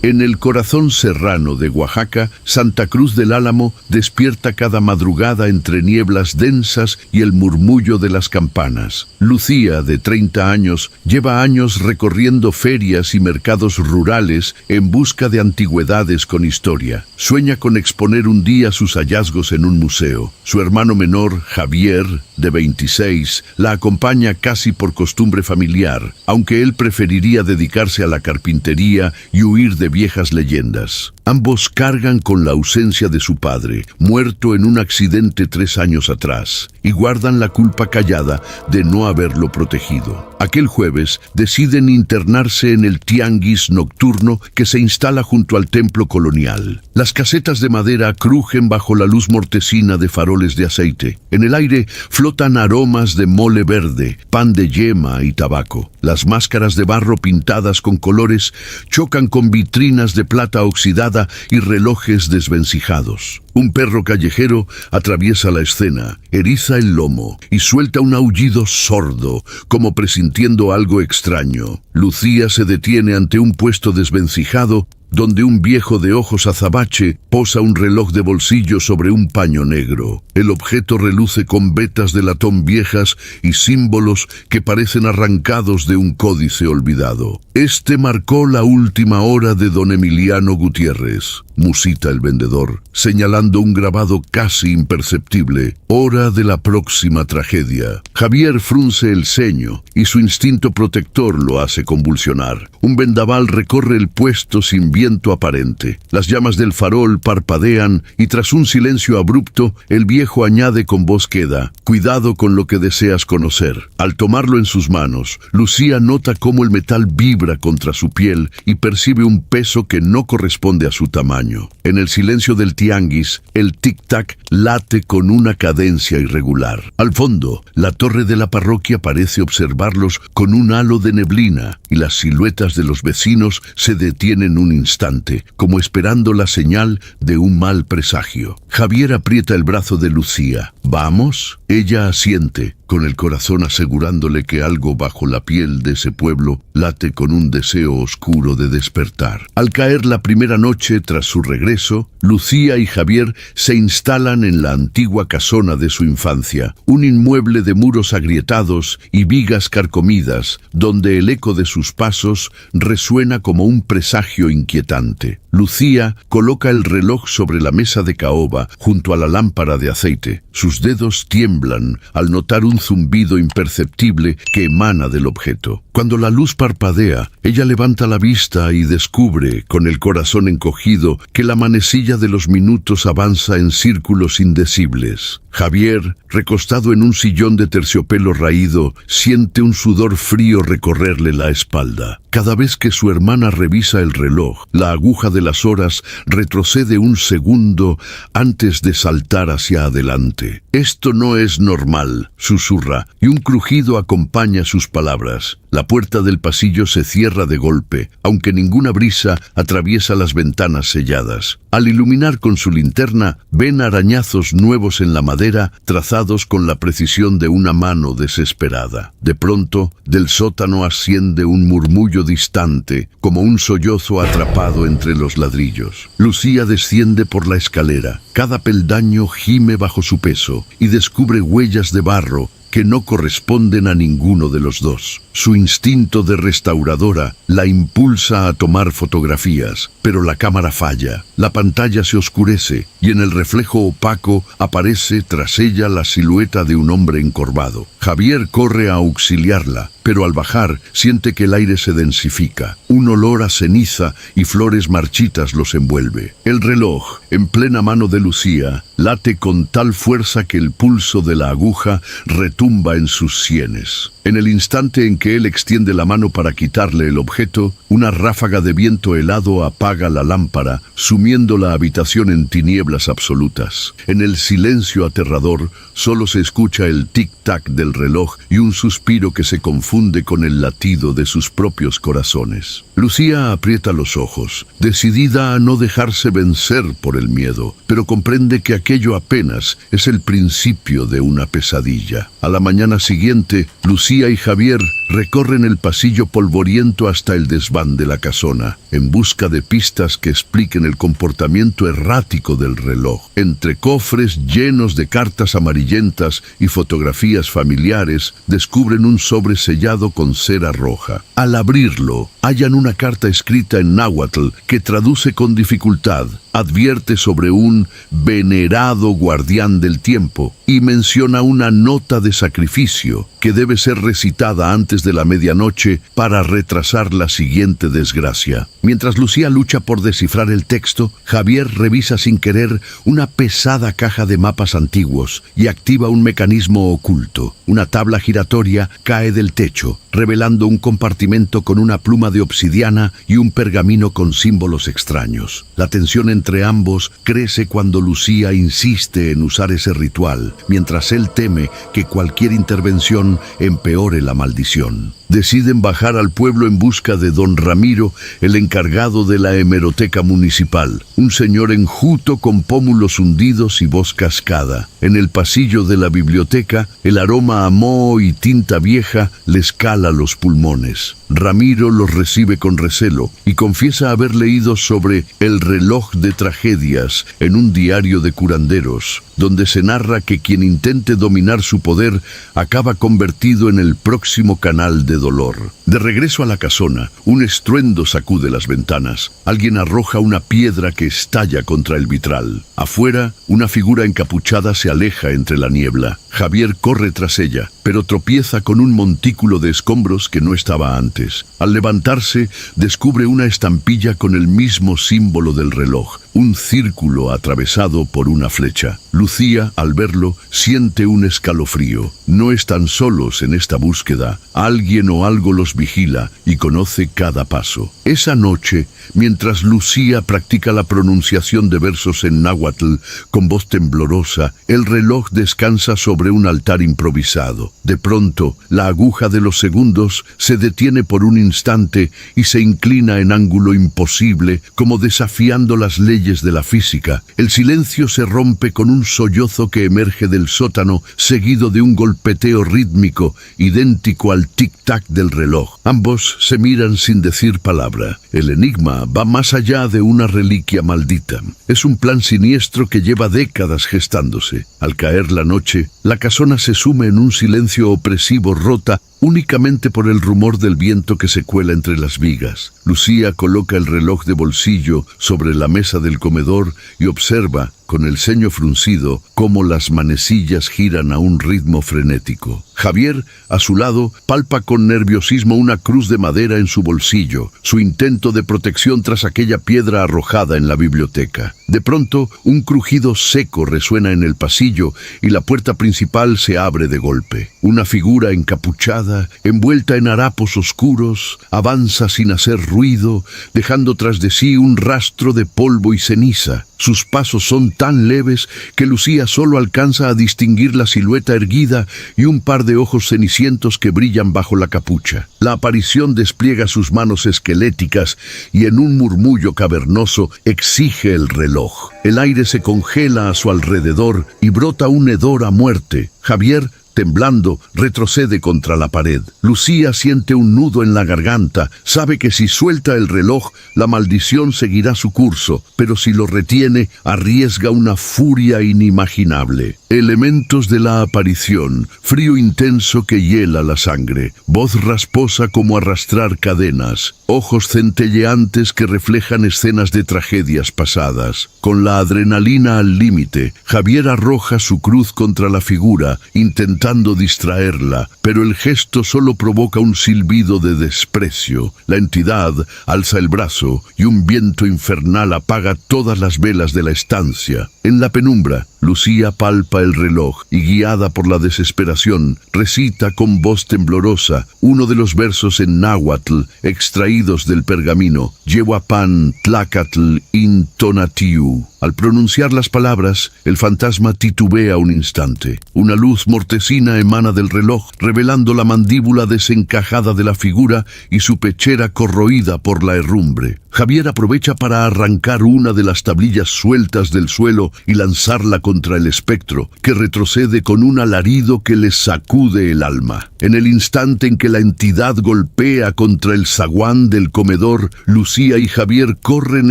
En el corazón serrano de Oaxaca, Santa Cruz del Álamo despierta cada madrugada entre nieblas densas y el murmullo de las campanas. Lucía, de 30 años, lleva años recorriendo ferias y mercados rurales en busca de antigüedades con historia. Sueña con exponer un día sus hallazgos en un museo. Su hermano menor, Javier, de 26, la acompaña casi por costumbre familiar, aunque él preferiría dedicarse a la carpintería y huir de viejas leyendas. Ambos cargan con la ausencia de su padre, muerto en un accidente 3 años atrás, y guardan la culpa callada de no haberlo protegido. Aquel jueves deciden internarse en el tianguis nocturno que se instala junto al templo colonial. Las casetas de madera crujen bajo la luz mortecina de faroles de aceite. En el aire flotan aromas de mole verde, pan de yema y tabaco. Las máscaras de barro pintadas con colores chocan con vitrinas de plata oxidada y relojes desvencijados. Un perro callejero atraviesa la escena, eriza el lomo y suelta un aullido sordo, como presintiendo algo extraño. Lucía se detiene ante un puesto desvencijado donde un viejo de ojos azabache posa un reloj de bolsillo sobre un paño negro. El objeto reluce con vetas de latón viejas y símbolos que parecen arrancados de un códice olvidado. Este marcó la última hora de don Emiliano Gutiérrez, musita el vendedor, señalando un grabado casi imperceptible. Hora de la próxima tragedia. Javier frunce el ceño y su instinto protector lo hace convulsionar. Un vendaval recorre el puesto sin viento aparente. Las llamas del farol parpadean y tras un silencio abrupto, el viejo añade con voz queda: cuidado con lo que deseas conocer. Al tomarlo en sus manos, Lucía nota cómo el metal vibra contra su piel y percibe un peso que no corresponde a su tamaño. En el silencio del tianguis, el tic-tac late con una cadencia irregular. Al fondo, la torre de la parroquia parece observarlos con un halo de neblina y las siluetas de los vecinos se detienen un instante, como esperando la señal de un mal presagio. Javier aprieta el brazo de Lucía. ¿Vamos? Ella asiente, con el corazón asegurándole que algo bajo la piel de ese pueblo late con un deseo oscuro de despertar. Al caer la primera noche tras su regreso, Lucía y Javier se instalan en la antigua casona de su infancia, un inmueble de muros agrietados y vigas carcomidas, donde el eco de sus pasos resuena como un presagio inquietante. Lucía coloca el reloj sobre la mesa de caoba junto a la lámpara de aceite. Sus dedos tiemblan al notar un zumbido imperceptible que emana del objeto. Cuando la luz parpadea, ella levanta la vista y descubre, con el corazón encogido, que la manecilla de los minutos avanza en círculos indecibles. Javier, recostado en un sillón de terciopelo raído, siente un sudor frío recorrerle la espalda. Cada vez que su hermana revisa el reloj, la aguja de las horas retrocede un segundo antes de saltar hacia adelante. Esto no es normal, susurra, y un crujido acompaña sus palabras. La puerta del pasillo se cierra de golpe, aunque ninguna brisa atraviesa las ventanas selladas. Al iluminar con su linterna, ven arañazos nuevos en la madera, trazados con la precisión de una mano desesperada. De pronto, del sótano asciende un murmullo distante, como un sollozo atrapado entre los ladrillos. Lucía desciende por la escalera. Cada peldaño gime bajo su peso y descubre huellas de barro que no corresponden a ninguno de los dos. Su instinto de restauradora la impulsa a tomar fotografías, pero la cámara falla. La pantalla se oscurece y en el reflejo opaco aparece tras ella la silueta de un hombre encorvado. Javier corre a auxiliarla, pero al bajar siente que el aire se densifica. Un olor a ceniza y flores marchitas los envuelve. El reloj, en plena mano de Lucía, late con tal fuerza que el pulso de la aguja retumba en sus sienes. En el instante en que él extiende la mano para quitarle el objeto, una ráfaga de viento helado apaga la lámpara, sumiendo la habitación en tinieblas absolutas. En el silencio aterrador, solo se escucha el tic-tac del reloj y un suspiro que se confunde con el latido de sus propios corazones. Lucía aprieta los ojos, decidida a no dejarse vencer por el miedo, pero comprende que aquello apenas es el principio de una pesadilla. A la mañana siguiente, Lucía y Javier recorren el pasillo polvoriento hasta el desván de la casona, en busca de pistas que expliquen el comportamiento errático del reloj. Entre cofres llenos de cartas amarillentas y fotografías familiares, descubren un sobre sellado con cera roja. Al abrirlo, hallan una carta escrita en náhuatl que traduce con dificultad. Advierte sobre un venerado guardián del tiempo y menciona una nota de sacrificio que debe ser recitada antes de la medianoche para retrasar la siguiente desgracia. Mientras Lucía lucha por descifrar el texto, Javier revisa sin querer una pesada caja de mapas antiguos y activa un mecanismo oculto. Una tabla giratoria cae del techo, revelando un compartimento con una pluma de obsidiana y un pergamino con símbolos extraños. La tensión entre ambos crece cuando Lucía insiste en usar ese ritual, mientras él teme que cualquier intervención empeore la maldición. Deciden bajar al pueblo en busca de don Ramiro, el encargado de la hemeroteca municipal, un señor enjuto con pómulos hundidos y voz cascada. En el pasillo de la biblioteca, el aroma a moho y tinta vieja les cala los pulmones. Ramiro los recibe con recelo y confiesa haber leído sobre el reloj de tragedias en un diario de curanderos, donde se narra que quien intente dominar su poder acaba convertido en el próximo canal de dolor. De regreso a la casona, un estruendo sacude las ventanas. Alguien arroja una piedra que estalla contra el vitral. Afuera, una figura encapuchada se aleja entre la niebla. Javier corre tras ella, pero tropieza con un montículo de escombros que no estaba antes. Al levantarse, descubre una estampilla con el mismo símbolo del reloj, un círculo atravesado por una flecha. Lucía, al verlo, siente un escalofrío. No están solos en esta búsqueda. Alguien o algo los vigila y conoce cada paso. Esa noche, mientras Lucía practica la pronunciación de versos en náhuatl con voz temblorosa, el reloj descansa sobre un altar improvisado. De pronto, la aguja de los segundos se detiene por un instante y se inclina en ángulo imposible, como desafiando las leyes de la física. El silencio se rompe con un sollozo que emerge del sótano, seguido de un golpeteo rítmico, idéntico al tic-tac del reloj. Ambos se miran sin decir palabra. El enigma va más allá de una reliquia maldita. Es un plan siniestro que lleva décadas gestándose. Al caer la noche, la casona se sume en un silencio opresivo, rota únicamente por el rumor del viento que se cuela entre las vigas. Lucía coloca el reloj de bolsillo sobre la mesa del comedor y observa, con el ceño fruncido, cómo las manecillas giran a un ritmo frenético. Javier, a su lado, palpa con nerviosismo una cruz de madera en su bolsillo, su intento de protección tras aquella piedra arrojada en la biblioteca. De pronto, un crujido seco resuena en el pasillo y la puerta principal se abre de golpe. Una figura encapuchada, envuelta en harapos oscuros, avanza sin hacer ruido, dejando tras de sí un rastro de polvo y ceniza. Sus pasos son tan leves que Lucía solo alcanza a distinguir la silueta erguida y un par de ojos cenicientos que brillan bajo la capucha. La aparición despliega sus manos esqueléticas y en un murmullo cavernoso exige el reloj. El aire se congela a su alrededor y brota un hedor a muerte. Javier, temblando, retrocede contra la pared. Lucía siente un nudo en la garganta. Sabe que si suelta el reloj, la maldición seguirá su curso, pero si lo retiene, arriesga una furia inimaginable. Elementos de la aparición: frío intenso que hiela la sangre, voz rasposa como arrastrar cadenas, ojos centelleantes que reflejan escenas de tragedias pasadas. Con la adrenalina al límite, Javier arroja su cruz contra la figura, intentando distraerla, pero el gesto solo provoca un silbido de desprecio. La entidad alza el brazo y un viento infernal apaga todas las velas de la estancia. En la penumbra, Lucía palpa el reloj y, guiada por la desesperación, recita con voz temblorosa uno de los versos en náhuatl extraídos del pergamino: Yehuapan tlacatl in tonatiu. Al pronunciar las palabras, el fantasma titubea un instante. Una luz mortecina emana del reloj, revelando la mandíbula desencajada de la figura y su pechera corroída por la herrumbre. Javier aprovecha para arrancar una de las tablillas sueltas del suelo y lanzarla contra el espectro, que retrocede con un alarido que les sacude el alma. En el instante en que la entidad golpea contra el zaguán del comedor, Lucía y Javier corren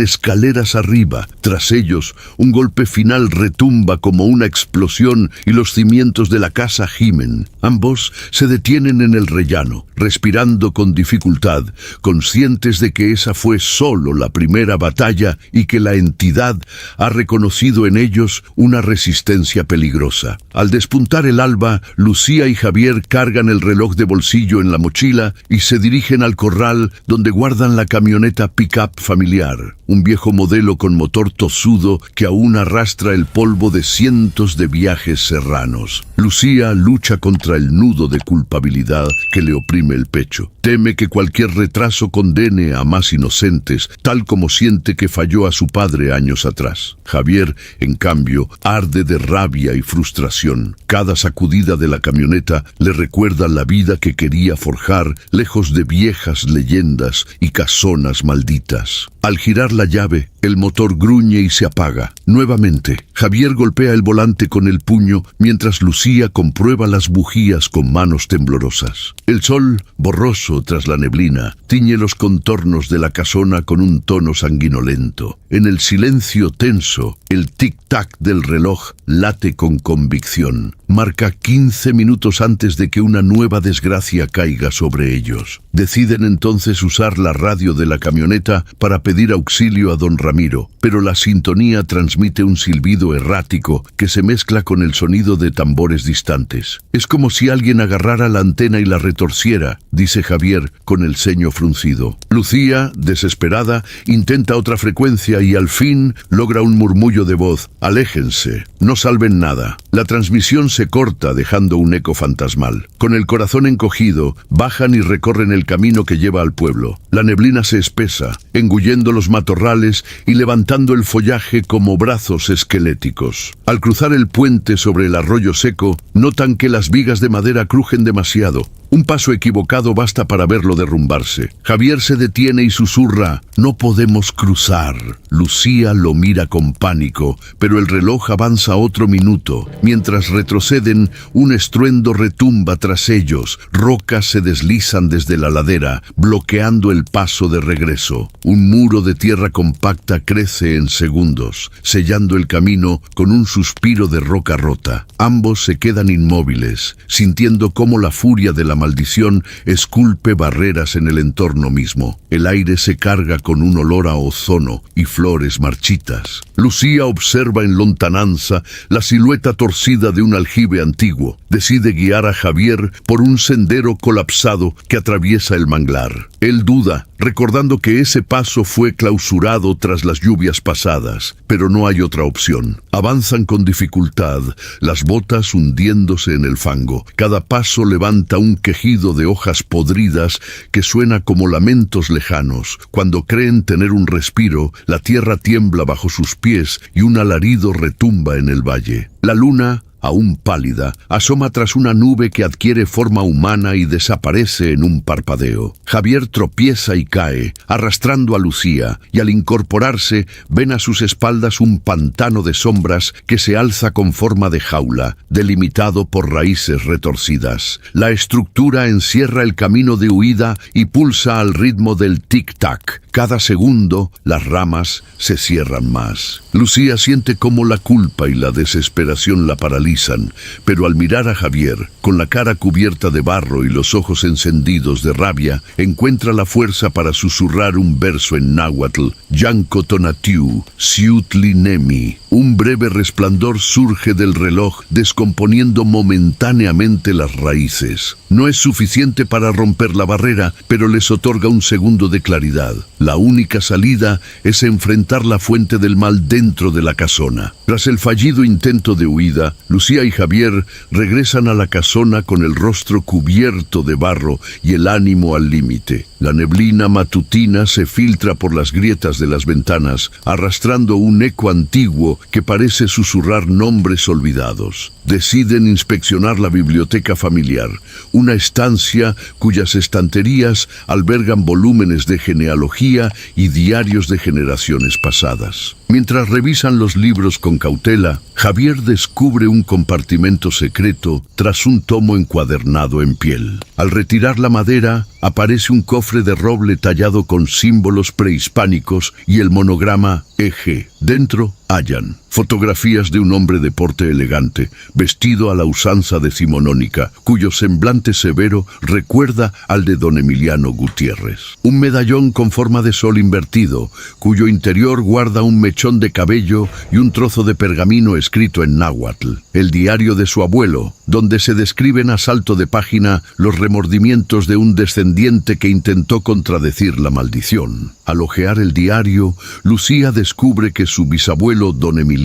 escaleras arriba. Tras ellos, un golpe final retumba como una explosión y los cimientos de la casa gimen. Ambos se detienen en el rellano, respirando con dificultad, conscientes de que esa fue solo la primera batalla y que la entidad ha reconocido en ellos una resistencia peligrosa. Al despuntar el alba, Lucía y Javier cargan el reloj de bolsillo en la mochila y se dirigen al corral donde guardan la camioneta pick-up familiar, un viejo modelo con motor tosudo que aún arrastra el polvo de cientos de viajes serranos. Lucía lucha contra el nudo de culpabilidad que le oprime el pecho. Teme que cualquier retraso condene a más inocentes, tal como siente que falló a su padre años atrás. Javier, en cambio, arde de rabia y frustración. Cada sacudida de la camioneta le recuerda la vida que quería forjar, lejos de viejas leyendas y casonas malditas. Al girar la llave, el motor gruñe y se apaga. Nuevamente, Javier golpea el volante con el puño mientras Lucía comprueba las bujías con manos temblorosas. El sol, borroso tras la neblina, tiñe los contornos de la casona con un tono sanguinolento. En el silencio tenso, el tic-tac del reloj late con convicción. Marca 15 minutos antes de que una nueva desgracia caiga sobre ellos. Deciden entonces usar la radio de la camioneta para pedir auxilio a don Ramiro, pero la sintonía transmite un silbido errático que se mezcla con el sonido de tambores distantes. Es como si alguien agarrara la antena y la retorciera, dice Javier con el ceño fruncido. Lucía, desesperada, intenta otra frecuencia y al fin logra un murmullo de voz. Aléjense, no salven nada. La transmisión se corta dejando un eco fantasmal. Con el corazón encogido, bajan y recorren el camino que lleva al pueblo. La neblina se espesa, engullendo los matorrales y levantando el follaje como brazos esqueléticos. Al cruzar el puente sobre el arroyo seco, notan que las vigas de madera crujen demasiado. Un paso equivocado basta para verlo derrumbarse. Javier se detiene y susurra: «No podemos cruzar». Lucía lo mira con pánico, pero el reloj avanza otro minuto. Mientras retroceden, un estruendo retumba tras ellos. Rocas se deslizan desde la ladera, bloqueando el paso de regreso. Un muro de tierra compacta crece en segundos, sellando el camino con un suspiro de roca rota. Ambos se quedan inmóviles, sintiendo cómo la furia de la maldición esculpe barreras en el entorno mismo. El aire se carga con un olor a ozono y flores marchitas. Lucía observa en lontananza la silueta torcida de un aljibe antiguo. Decide guiar a Javier por un sendero colapsado que atraviesa el manglar. Él duda, recordando que ese paso fue clausurado tras las lluvias pasadas, pero no hay otra opción. Avanzan con dificultad, las botas hundiéndose en el fango. Cada paso levanta un quejido de hojas podridas que suena como lamentos lejanos. Cuando creen tener un respiro, la tierra tiembla bajo sus pies y un alarido retumba en el valle. La luna, aún pálida, asoma tras una nube que adquiere forma humana y desaparece en un parpadeo. Javier tropieza y cae, arrastrando a Lucía, y al incorporarse ven a sus espaldas un pantano de sombras que se alza con forma de jaula, delimitado por raíces retorcidas. La estructura encierra el camino de huida y pulsa al ritmo del tic-tac. Cada segundo, las ramas se cierran más. Lucía siente cómo la culpa y la desesperación la paralizan, pero al mirar a Javier, con la cara cubierta de barro y los ojos encendidos de rabia, encuentra la fuerza para susurrar un verso en náhuatl: Yanco tonatiu, siutli nemi. Un breve resplandor surge del reloj, descomponiendo momentáneamente las raíces. No es suficiente para romper la barrera, pero les otorga un segundo de claridad. La única salida es enfrentar la fuente del mal dentro de la casona. Tras el fallido intento de huida, Lucía y Javier regresan a la casona con el rostro cubierto de barro y el ánimo al límite. La neblina matutina se filtra por las grietas de las ventanas, arrastrando un eco antiguo que parece susurrar nombres olvidados. Deciden inspeccionar la biblioteca familiar, una estancia cuyas estanterías albergan volúmenes de genealogía y diarios de generaciones pasadas. Mientras revisan los libros con cautela, Javier descubre un compartimento secreto tras un tomo encuadernado en piel. Al retirar la madera, aparece un cofre de roble tallado con símbolos prehispánicos y el monograma EG. Dentro hallan fotografías de un hombre de porte elegante, vestido a la usanza decimonónica, cuyo semblante severo recuerda al de don Emiliano Gutiérrez. Un medallón con forma de sol invertido, cuyo interior guarda un mechón de cabello y un trozo de pergamino escrito en náhuatl. El diario de su abuelo, donde se describen a salto de página los remordimientos de un descendiente que intentó contradecir la maldición. Al hojear el diario, Lucía descubre que su bisabuelo, don Emiliano,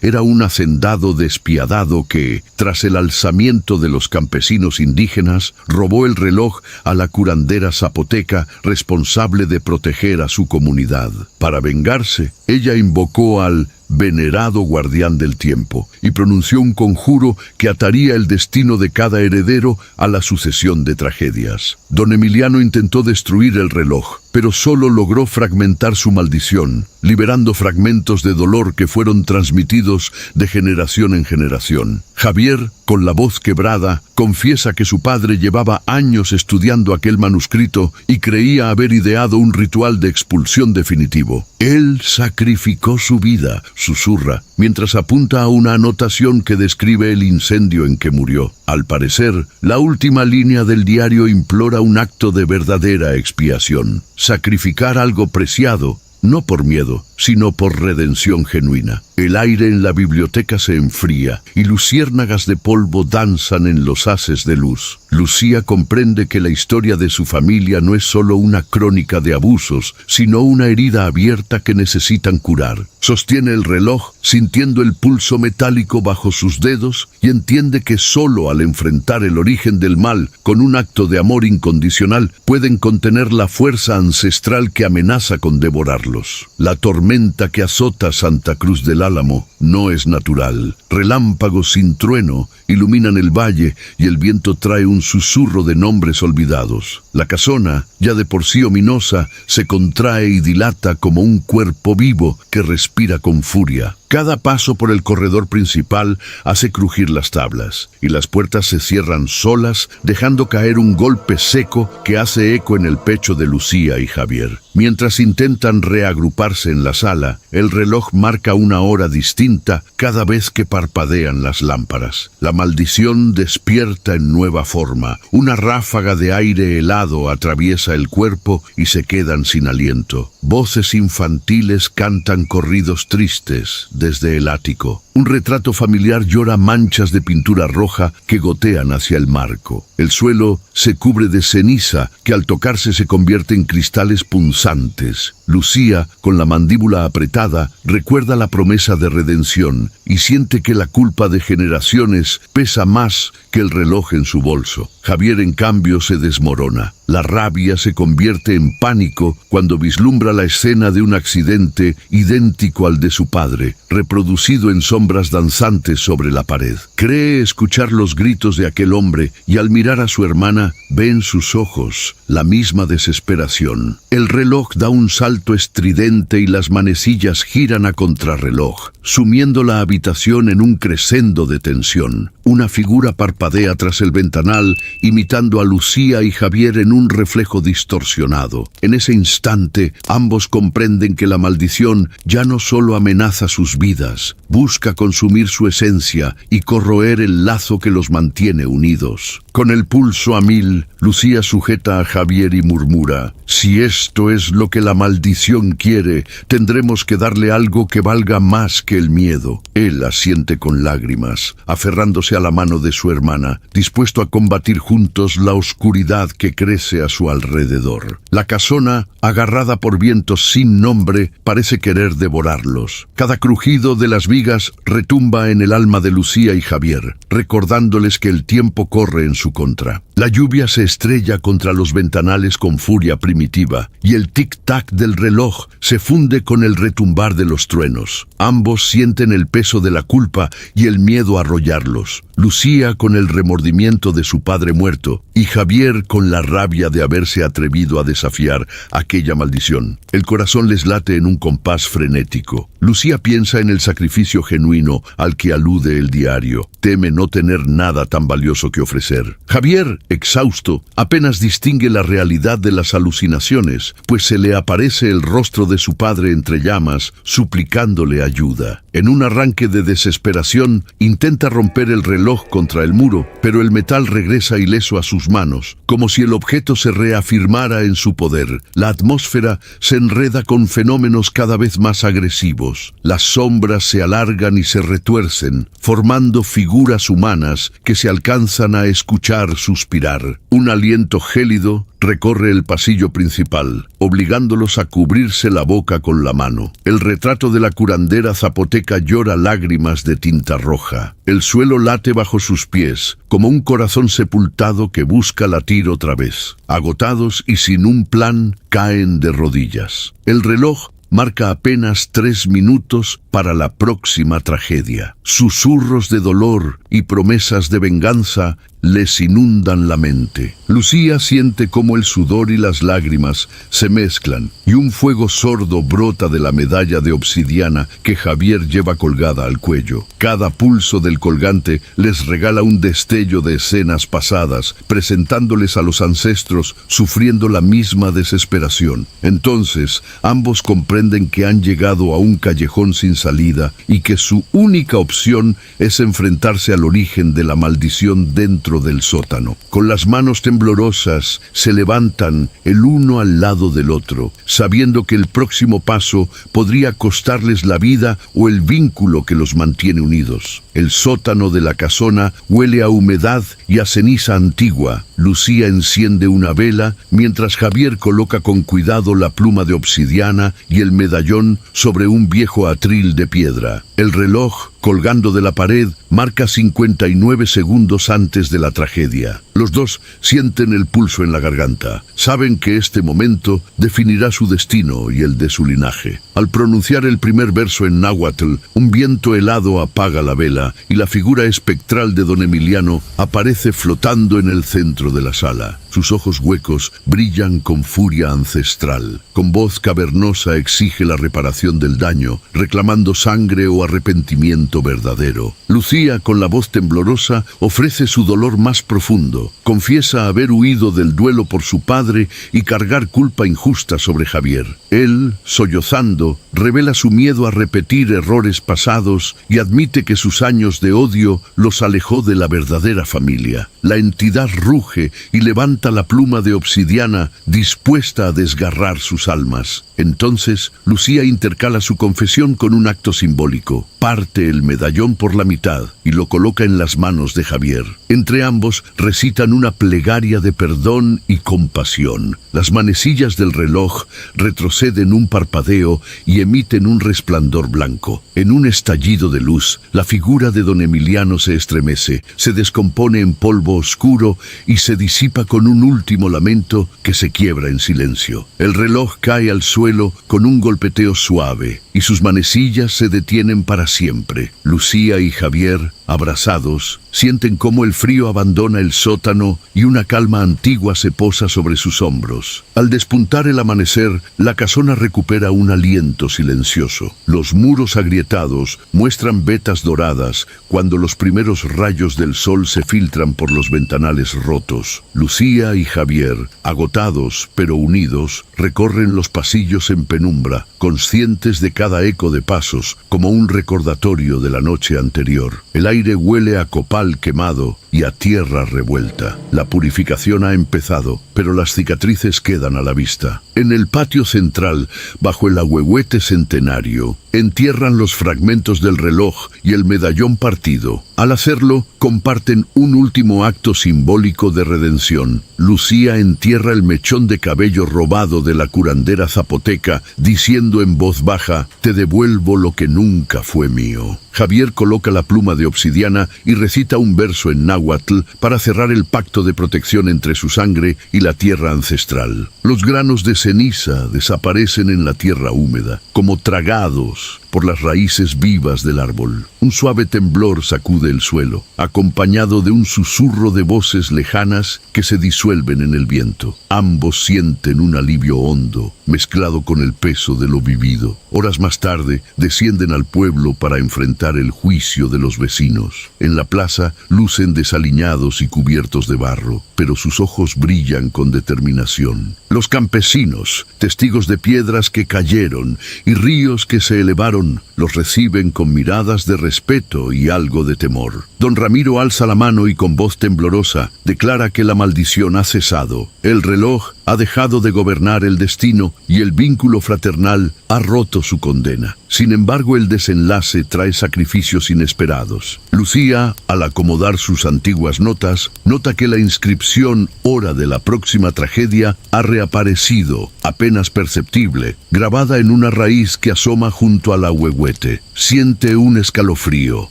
era un hacendado despiadado que, tras el alzamiento de los campesinos indígenas, robó el reloj a la curandera zapoteca responsable de proteger a su comunidad. Para vengarse, ella invocó al venerado guardián del tiempo y pronunció un conjuro que ataría el destino de cada heredero a la sucesión de tragedias. Don Emiliano intentó destruir el reloj, pero solo logró fragmentar su maldición, liberando fragmentos de dolor que fueron transmitidos de generación en generación. Javier, con la voz quebrada, confiesa que su padre llevaba años estudiando aquel manuscrito y creía haber ideado un ritual de expulsión definitivo. Él sacrificó su vida, susurra, mientras apunta a una anotación que describe el incendio en que murió. Al parecer, la última línea del diario implora un acto de verdadera expiación. Sacrificar algo preciado, no por miedo, sino por redención genuina. El aire en la biblioteca se enfría y luciérnagas de polvo danzan en los haces de luz. Lucía comprende que la historia de su familia no es solo una crónica de abusos, sino una herida abierta que necesitan curar. Sostiene el reloj, sintiendo el pulso metálico bajo sus dedos, y entiende que solo al enfrentar el origen del mal con un acto de amor incondicional pueden contener la fuerza ancestral que amenaza con devorarlos. La tormenta que azota Santa Cruz del Álamo no es natural. Relámpagos sin trueno iluminan el valle y el viento trae un susurro de nombres olvidados. La casona, ya de por sí ominosa, se contrae y dilata como un cuerpo vivo que respira con furia. Cada paso por el corredor principal hace crujir las tablas, y las puertas se cierran solas, dejando caer un golpe seco que hace eco en el pecho de Lucía y Javier. Mientras intentan reagruparse en la sala, el reloj marca una hora distinta cada vez que parpadean las lámparas. La maldición despierta en nueva forma. Una ráfaga de aire helado atraviesa el cuerpo y se quedan sin aliento. Voces infantiles cantan corridos tristes desde el ático. Un retrato familiar llora manchas de pintura roja que gotean hacia el marco. El suelo se cubre de ceniza que al tocarse se convierte en cristales punzantes. Lucía, con la mandíbula apretada, recuerda la promesa de redención y siente que la culpa de generaciones pesa más que el reloj en su bolso. Javier, en cambio, se desmorona. La rabia se convierte en pánico cuando vislumbra la escena de un accidente idéntico al de su padre, reproducido en sombras danzantes sobre la pared. Cree escuchar los gritos de aquel hombre y al mirar a su hermana ve en sus ojos la misma desesperación. El reloj da un salto estridente y las manecillas giran a contrarreloj, sumiendo la habitación en un crescendo de tensión. Una figura parpadea tras el ventanal, imitando a Lucía y Javier en un reflejo distorsionado. En ese instante, ambos comprenden que la maldición ya no solo amenaza sus vidas, busca consumir su esencia y corroer el lazo que los mantiene unidos. Con el pulso a mil, Lucía sujeta a Javier y murmura: «Si esto es lo que la maldición quiere, tendremos que darle algo que valga más que el miedo». Él asiente con lágrimas, aferrándose a la mano de su hermana, dispuesto a combatir juntos la oscuridad que crece a su alrededor. La casona, agarrada por vientos sin nombre, parece querer devorarlos. Cada crujido de las vigas retumba en el alma de Lucía y Javier, recordándoles que el tiempo corre en su contra. La lluvia se estrella contra los ventanales con furia primitiva, y el tic-tac del reloj se funde con el retumbar de los truenos. Ambos sienten el peso de la culpa y el miedo a arrollarlos. Lucía con el remordimiento de su padre muerto, y Javier con la rabia de haberse atrevido a desafiar aquella maldición. El corazón les late en un compás frenético. Lucía piensa en el sacrificio genuino al que alude el diario. Teme no tener nada tan valioso que ofrecer. Javier, exhausto, apenas distingue la realidad de las alucinaciones, pues se le aparece el rostro de su padre entre llamas, suplicándole ayuda. En un arranque de desesperación, intenta romper el reloj contra el muro, pero el metal regresa ileso a sus manos, como si el objeto se reafirmara en su poder. La atmósfera se enreda con fenómenos cada vez más agresivos. Las sombras se alargan y se retuercen, formando figuras humanas que se alcanzan a escuchar suspirar. Un aliento gélido recorre el pasillo principal, obligándolos a cubrirse la boca con la mano. El retrato de la curandera zapoteca llora lágrimas de tinta roja. El suelo late bajo sus pies, como un corazón sepultado que busca latir otra vez. Agotados y sin un plan, caen de rodillas. El reloj marca apenas 3 minutos para la próxima tragedia. Susurros de dolor y promesas de venganza les inundan la mente. Lucía siente cómo el sudor y las lágrimas se mezclan y un fuego sordo brota de la medalla de obsidiana que Javier lleva colgada al cuello. Cada pulso del colgante les regala un destello de escenas pasadas, presentándoles a los ancestros sufriendo la misma desesperación. Entonces, ambos comprenden que han llegado a un callejón sin salida y que su única opción es enfrentarse al origen de la maldición dentro del sótano. Con las manos temblorosas se levantan el uno al lado del otro, sabiendo que el próximo paso podría costarles la vida o el vínculo que los mantiene unidos. El sótano de la casona huele a humedad y a ceniza antigua. Lucía enciende una vela mientras Javier coloca con cuidado la pluma de obsidiana y el medallón sobre un viejo atril de piedra. El reloj, colgando de la pared, marca 59 segundos antes de la tragedia. Los dos sienten el pulso en la garganta. Saben que este momento definirá su destino y el de su linaje. Al pronunciar el primer verso en náhuatl, un viento helado apaga la vela y la figura espectral de don Emiliano aparece flotando en el centro de la sala. Sus ojos huecos brillan con furia ancestral. Con voz cavernosa exige la reparación del daño, reclamando sangre o arrepentimiento verdadero. Lucía, con la voz temblorosa, ofrece su dolor más profundo. Confiesa haber huido del duelo por su padre y cargar culpa injusta sobre Javier. Él, sollozando, revela su miedo a repetir errores pasados y admite que sus años de odio los alejó de la verdadera familia. La entidad ruge y levanta la pluma de obsidiana dispuesta a desgarrar sus almas. Entonces, Lucía intercala su confesión con un acto simbólico. Parte el medallón por la mitad y lo coloca en las manos de Javier. Entre ambos recitan una plegaria de perdón y compasión. Las manecillas del reloj retroceden un parpadeo y emiten un resplandor blanco. En un estallido de luz, la figura de don Emiliano se estremece, se descompone en polvo oscuro y se disipa con un último lamento que se quiebra en silencio. El reloj cae al suelo con un golpeteo suave y sus manecillas se detienen para siempre. Lucía y Javier, abrazados, sienten cómo el frío abandona el sótano y una calma antigua se posa sobre sus hombros. Al despuntar el amanecer, la casona recupera un aliento silencioso. Los muros agrietados muestran vetas doradas cuando los primeros rayos del sol se filtran por los ventanales rotos. Lucía y Javier, agotados pero unidos, recorren los pasillos en penumbra, conscientes de cada eco de pasos, como un recordatorio de la noche anterior. El aire huele a copal quemado y a tierra revuelta. La purificación ha empezado, pero las cicatrices quedan a la vista. En el patio central, bajo el ahuehuete centenario, entierran los fragmentos del reloj y el medallón partido. Al hacerlo, comparten un último acto simbólico de redención. Lucía entierra el mechón de cabello robado de la curandera zapoteca, diciendo en voz baja: «Te devuelvo lo que nunca fue mío». Javier coloca la pluma de obsidiana y recita un verso en náhuatl para cerrar el pacto de protección entre su sangre y la tierra ancestral. Los granos de ceniza desaparecen en la tierra húmeda, como tragados por las raíces vivas del árbol. Un suave temblor sacude el suelo, acompañado de un susurro de voces lejanas que se disuelven en el viento. Ambos sienten un alivio hondo, mezclado con el peso de lo vivido. Horas más tarde, descienden al pueblo para enfrentar el juicio de los vecinos. En la plaza, lucen desaliñados y cubiertos de barro, pero sus ojos brillan con determinación. Los campesinos, testigos de piedras que cayeron y ríos que se elevaron, los reciben con miradas de respeto y algo de temor. Don Ramiro alza la mano y con voz temblorosa declara que la maldición ha cesado. El reloj ha dejado de gobernar el destino y el vínculo fraternal ha roto su condena. Sin embargo, el desenlace trae sacrificios inesperados. Lucía, al acomodar sus antiguas notas, nota que la inscripción «Hora de la próxima tragedia» ha reaparecido, apenas perceptible, grabada en una raíz que asoma junto al ahuehuete. Siente un escalofrío.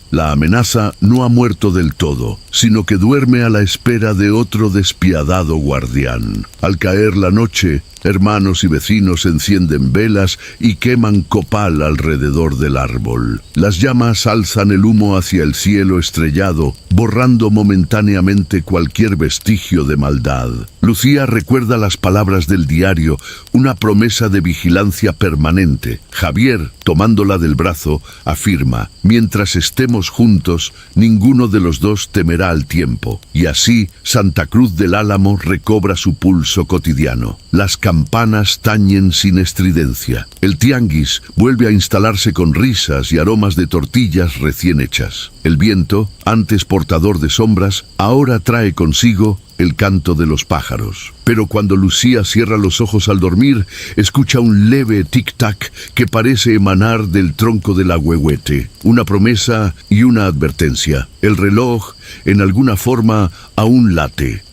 La amenaza no ha muerto del todo, sino que duerme a la espera de otro despiadado guardián. Al caer la noche, hermanos y vecinos encienden velas y queman copal alrededor del árbol. Las llamas alzan el humo hacia el cielo estrellado, borrando momentáneamente cualquier vestigio de maldad. Lucía recuerda las palabras del diario, una promesa de vigilancia permanente. Javier, tomándola del brazo, afirma: «Mientras estemos juntos, ninguno de los dos temerá al tiempo». Y así, Santa Cruz del Álamo recobra su pulso cotidiano. Las campanas tañen sin estridencia. El tianguis vuelve a instalarse con risas y aromas de tortillas recién hechas. El viento, antes portador de sombras, ahora trae consigo el canto de los pájaros. Pero cuando Lucía cierra los ojos al dormir, escucha un leve tic-tac que parece emanar del tronco del ahuehuete. Una promesa y una advertencia. El reloj, en alguna forma, aún late.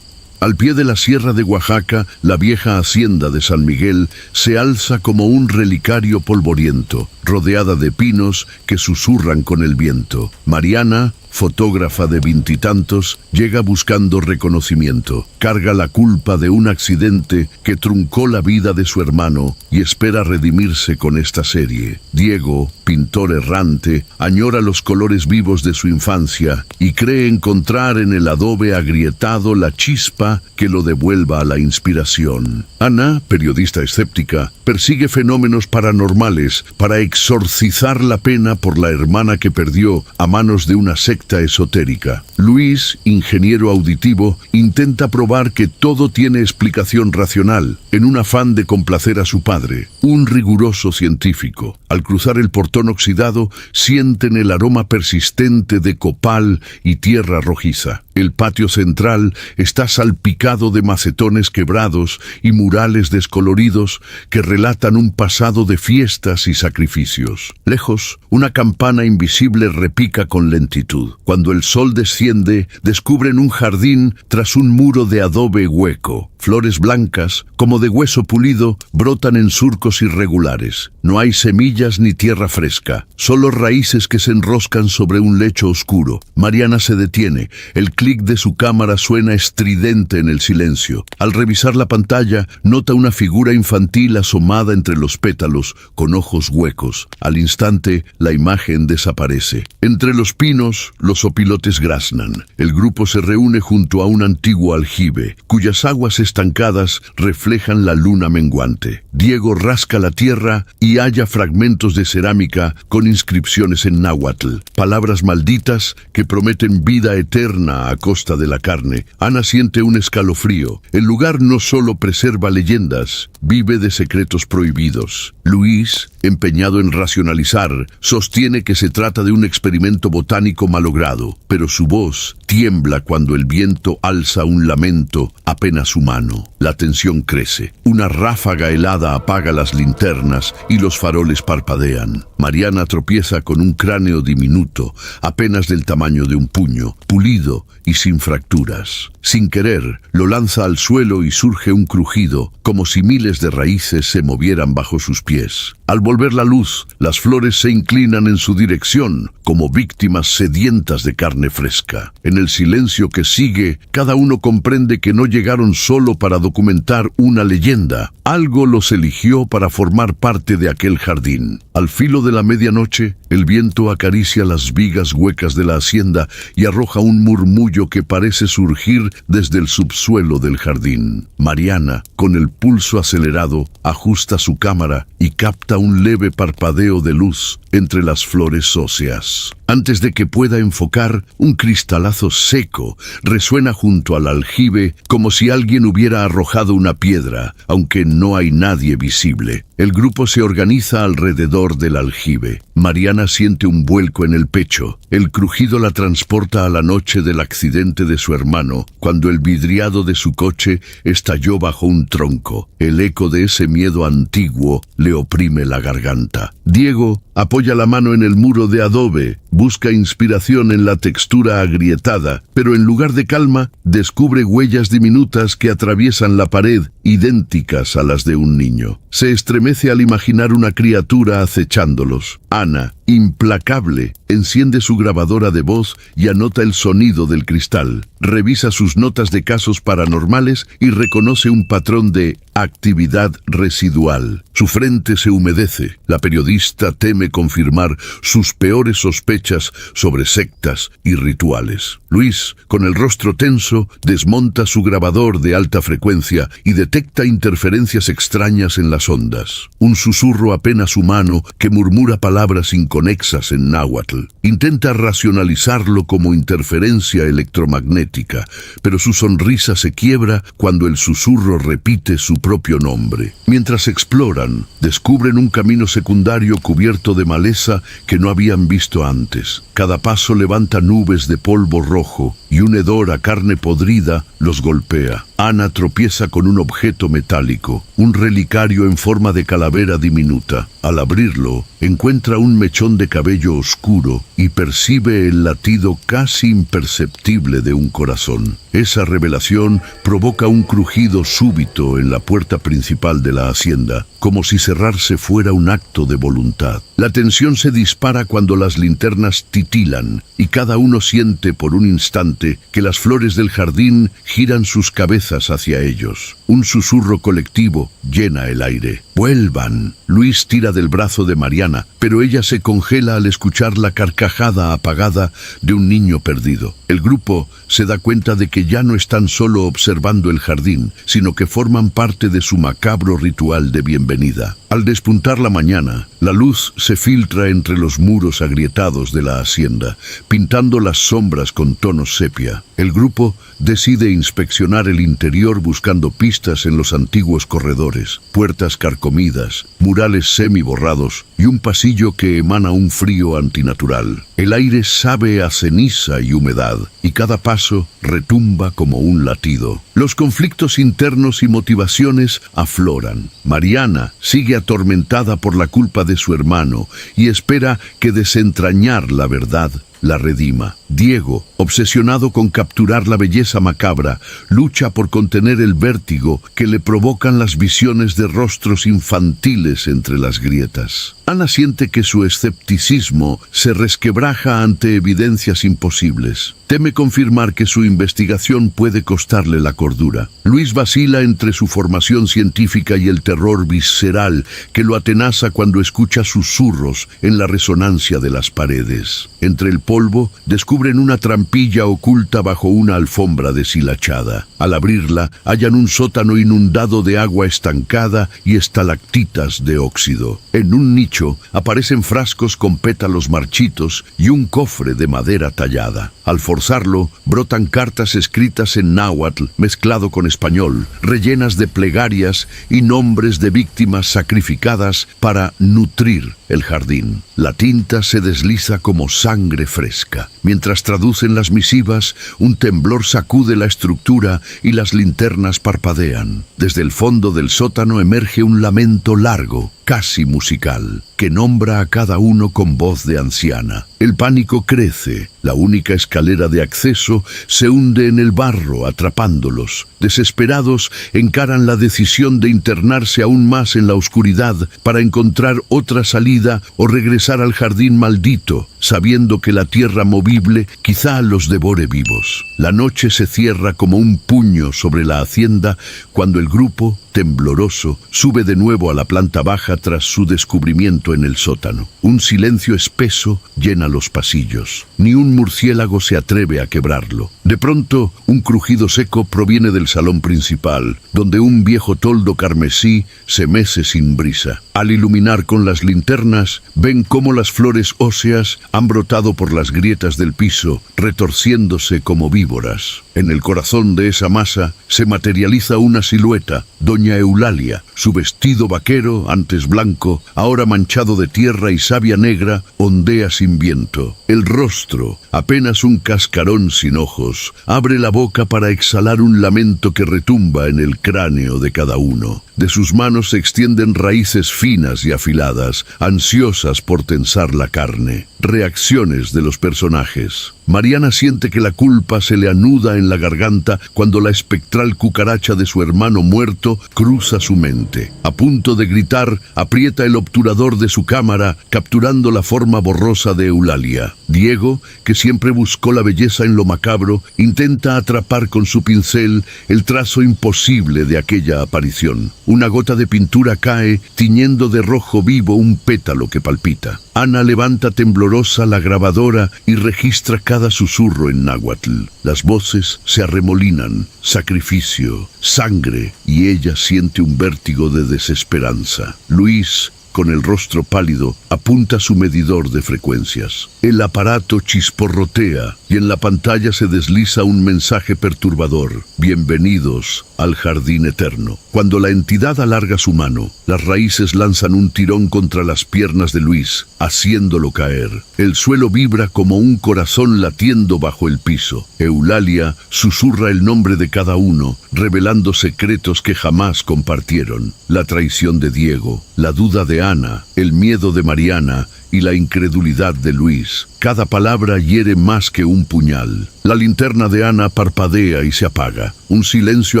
Al pie de la sierra de Oaxaca, la vieja hacienda de San Miguel se alza como un relicario polvoriento, rodeada de pinos que susurran con el viento. Mariana, fotógrafa de 20 y tantos, llega buscando reconocimiento. Carga la culpa de un accidente que truncó la vida de su hermano y espera redimirse con esta serie. Diego, pintor errante, añora los colores vivos de su infancia y cree encontrar en el adobe agrietado la chispa que lo devuelva a la inspiración. Ana, periodista escéptica, persigue fenómenos paranormales para exorcizar la pena por la hermana que perdió a manos de una secta esotérica. Luis, ingeniero auditivo, intenta probar que todo tiene explicación racional, en un afán de complacer a su padre, un riguroso científico. Al cruzar el portón oxidado, sienten el aroma persistente de copal y tierra rojiza. El patio central está salpicado de macetones quebrados y murales descoloridos que relatan un pasado de fiestas y sacrificios. Lejos, una campana invisible repica con lentitud. Cuando el sol desciende, descubren un jardín tras un muro de adobe hueco. Flores blancas, como de hueso pulido, brotan en surcos irregulares. No hay semillas ni tierra fresca, solo raíces que se enroscan sobre un lecho oscuro. Mariana se detiene. El clic de su cámara suena estridente en el silencio. Al revisar la pantalla, nota una figura infantil asomada entre los pétalos, con ojos huecos. Al instante, la imagen desaparece. Entre los pinos, los opilotes graznan. El grupo se reúne junto a un antiguo aljibe, cuyas aguas estancadas reflejan la luna menguante. Diego rasca la tierra y halla fragmentos de cerámica con inscripciones en náhuatl, palabras malditas que prometen vida eterna a costa de la carne. Ana siente un escalofrío. El lugar no solo preserva leyendas, vive de secretos prohibidos. Luis, empeñado en racionalizar, sostiene que se trata de un experimento botánico malogrado, pero su voz tiembla cuando el viento alza un lamento apenas humano. vano. La tensión crece. Una ráfaga helada apaga las linternas y los faroles parpadean. Mariana tropieza con un cráneo diminuto, apenas del tamaño de un puño, pulido y sin fracturas. Sin querer, lo lanza al suelo y surge un crujido, como si miles de raíces se movieran bajo sus pies. Al volver la luz, las flores se inclinan en su dirección, como víctimas sedientas de carne fresca. En el silencio que sigue, cada uno comprende que no llegaron solo para documentar una leyenda. Algo los eligió para formar parte de aquel jardín. Al filo de la medianoche, el viento acaricia las vigas huecas de la hacienda y arroja un murmullo que parece surgir desde el subsuelo del jardín. Mariana, con el pulso acelerado, ajusta su cámara y capta un leve parpadeo de luz entre las flores óseas. Antes de que pueda enfocar, un cristalazo seco resuena junto al aljibe como si alguien hubiera arrojado una piedra, aunque no hay nadie visible. El grupo se organiza alrededor del aljibe. Mariana siente un vuelco en el pecho. El crujido la transporta a la noche del accidente de su hermano, cuando el vidriado de su coche estalló bajo un tronco. El eco de ese miedo antiguo le oprime la garganta. Diego apoya la mano en el muro de adobe, busca inspiración en la textura agrietada, pero en lugar de calma, descubre huellas diminutas que atraviesan la pared, idénticas a las de un niño. Se estremece al imaginar una criatura acechándolos. Ana, implacable, enciende su grabadora de voz y anota el sonido del cristal. Revisa sus notas de casos paranormales y reconoce un patrón de actividad residual. Su frente se humedece. La periodista teme confirmar sus peores sospechas sobre sectas y rituales. Luis, con el rostro tenso, desmonta su grabador de alta frecuencia y detecta interferencias extrañas en las ondas. Un susurro apenas humano que murmura palabras inconexas en náhuatl. Intenta racionalizarlo como interferencia electromagnética, pero su sonrisa se quiebra cuando el susurro repite su propio nombre. Mientras exploran, descubren un camino secundario cubierto de maleza que no habían visto antes. Cada paso levanta nubes de polvo rojo y un hedor a carne podrida los golpea. Ana tropieza con un objeto metálico, un relicario en forma de calavera diminuta. Al abrirlo, encuentra un mechón de cabello oscuro y percibe el latido casi imperceptible de un corazón. Esa revelación provoca un crujido súbito en la puerta principal de la hacienda, como si cerrarse fuera un acto de voluntad. La tensión se dispara cuando las linternas titilan y cada uno siente por un instante que las flores del jardín giran sus cabezas hacia ellos. Un susurro colectivo llena el aire. ¡Vuelvan! Luis tira del brazo de Mariana, pero ella se congela al escuchar la carcajada apagada de un niño perdido. El grupo se da cuenta de que ya no están solo observando el jardín, sino que forman parte de su macabro ritual de bienvenida. Al despuntar la mañana, la luz se filtra entre los muros agrietados de la hacienda, pintando las sombras con tonos sepia. El grupo decide inspeccionar el interior buscando pistas en los antiguos corredores, puertas carcomidas, murales semi-borrados y un pasillo que emana un frío antinatural. El aire sabe a ceniza y humedad, y cada paso retumba como un latido. Los conflictos internos y motivaciones afloran. Mariana sigue atormentada por la culpa de su hermano y espera que desentrañar la verdad la redima. Diego, obsesionado con capturar la belleza macabra, lucha por contener el vértigo que le provocan las visiones de rostros infantiles entre las grietas. Ana siente que su escepticismo se resquebraja ante evidencias imposibles. Teme confirmar que su investigación puede costarle la cordura. Luis vacila entre su formación científica y el terror visceral que lo atenaza cuando escucha susurros en la resonancia de las paredes. Entre el polvo, descubren una trampilla oculta bajo una alfombra deshilachada. Al abrirla, hallan un sótano inundado de agua estancada y estalactitas de óxido. En un nicho aparecen frascos con pétalos marchitos y un cofre de madera tallada. Al forzarlo, brotan cartas escritas en náhuatl mezclado con español, rellenas de plegarias y nombres de víctimas sacrificadas para nutrir el jardín. La tinta se desliza como sangre fresca. Mientras traducen las misivas, un temblor sacude la estructura y las linternas parpadean. Desde el fondo del sótano emerge un lamento largo, casi musical, que nombra a cada uno con voz de anciana. El pánico crece. La única escalera de acceso se hunde en el barro, atrapándolos. Desesperados, encaran la decisión de internarse aún más en la oscuridad para encontrar otra salida o regresar al jardín maldito, sabiendo que la tierra movible quizá los devore vivos. La noche se cierra como un puño sobre la hacienda cuando el grupo, tembloroso, sube de nuevo a la planta baja tras su descubrimiento en el sótano. Un silencio espeso llena los pasillos. Ni un murciélago se atreve a quebrarlo. De pronto, un crujido seco proviene del salón principal, donde un viejo toldo carmesí se mece sin brisa. Al iluminar con las linternas, ven cómo las flores óseas han brotado por las grietas del piso, retorciéndose como víboras. En el corazón de esa masa se materializa una silueta, Doña Eulalia. Su vestido vaquero, antes blanco, ahora manchado de tierra y savia negra, ondea sin viento. El rostro, apenas un cascarón sin ojos, abre la boca para exhalar un lamento que retumba en el cráneo de cada uno. De sus manos se extienden raíces finas y afiladas, ansiosas por tensar la carne. Reacciones de los personajes. Mariana siente que la culpa se le anuda en la garganta cuando la espectral cucaracha de su hermano muerto cruza su mente. A punto de gritar, aprieta el obturador de su cámara, capturando la forma borrosa de Eulalia. Diego, que siempre buscó la belleza en lo macabro, intenta atrapar con su pincel el trazo imposible de aquella aparición. Una gota de pintura cae, tiñendo de rojo vivo un pétalo que palpita. Ana levanta temblorosa la grabadora y registra cada susurro en náhuatl. Las voces se arremolinan, sacrificio, sangre, y ella siente un vértigo de desesperanza. Luis, con el rostro pálido, apunta su medidor de frecuencias. El aparato chisporrotea y en la pantalla se desliza un mensaje perturbador. Bienvenidos al jardín eterno. Cuando la entidad alarga su mano, las raíces lanzan un tirón contra las piernas de Luis, haciéndolo caer. El suelo vibra como un corazón latiendo bajo el piso. Eulalia susurra el nombre de cada uno, revelando secretos que jamás compartieron. La traición de Diego, la duda de Ana, el miedo de Mariana y la incredulidad de Luis. Cada palabra hiere más que un puñal. La linterna de Ana parpadea y se apaga. Un silencio